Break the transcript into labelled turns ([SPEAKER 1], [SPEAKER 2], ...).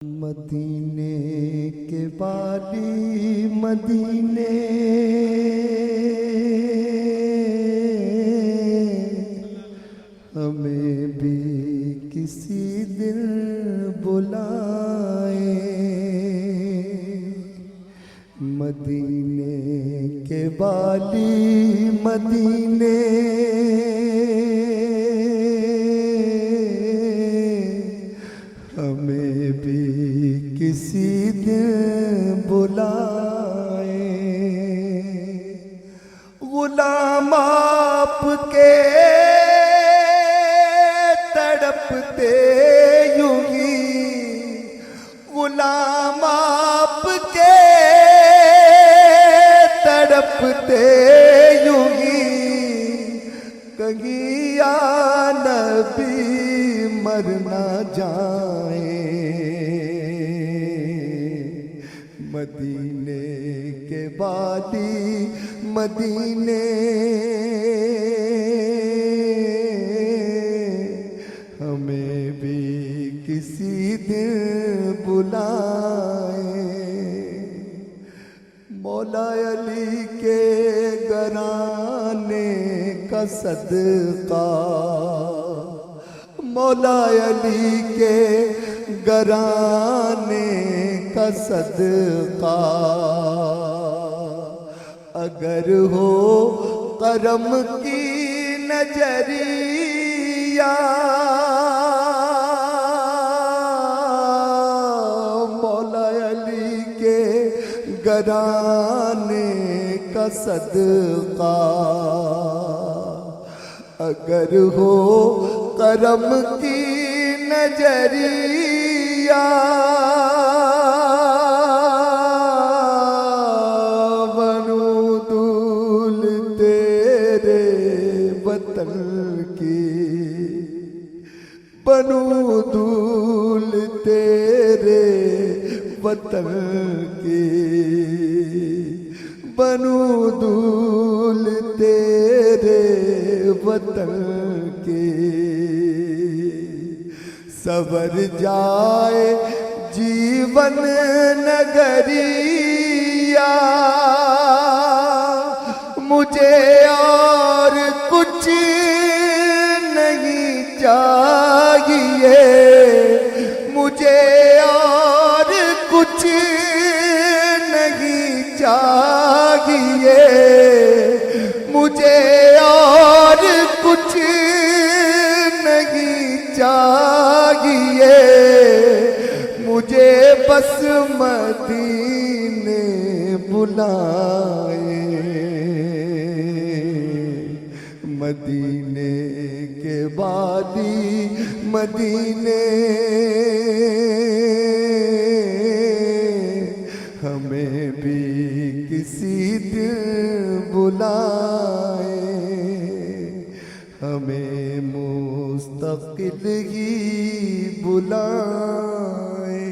[SPEAKER 1] مدینے کے والی مدینے ہمیں بھی کسی دن بلائے، مدینے کے والی مدینے ہمیں بھی کسی دن بلائے، غلام آپ کے تڑپتے یوں ہی، غلام آپ کے تڑپتے یوں ہی، کہیں یا نبی مر نہ جائیں، مدینے کے والی مدینے ہمیں بھی کسی دن بلائیں، مولا علی کے گھرانے کا صدقہ، مولا علی کے گھرانے کا صدقہ، اگر ہو کرم کی نظریہ، مولا علی کے گھرانے کا صدقہ، اگر ہو کرم کی نظریہ، بنو دول تیرے وطن کی، بنو دول تیرے وطن کی، بنو دول تیرے وطن کی، سور جائے جیون نگریہ، مجھے اور کچھ نہیں چاہیے، مجھے اور کچھ نہیں چاہیے، مجھے اور کچھ نہیں چاہیے، مجھے بس مدینے بلائے، مدینے کے والی مدینے ہمیں بھی کسی دن بلائے، ہمیں مستقل ہی بلائے۔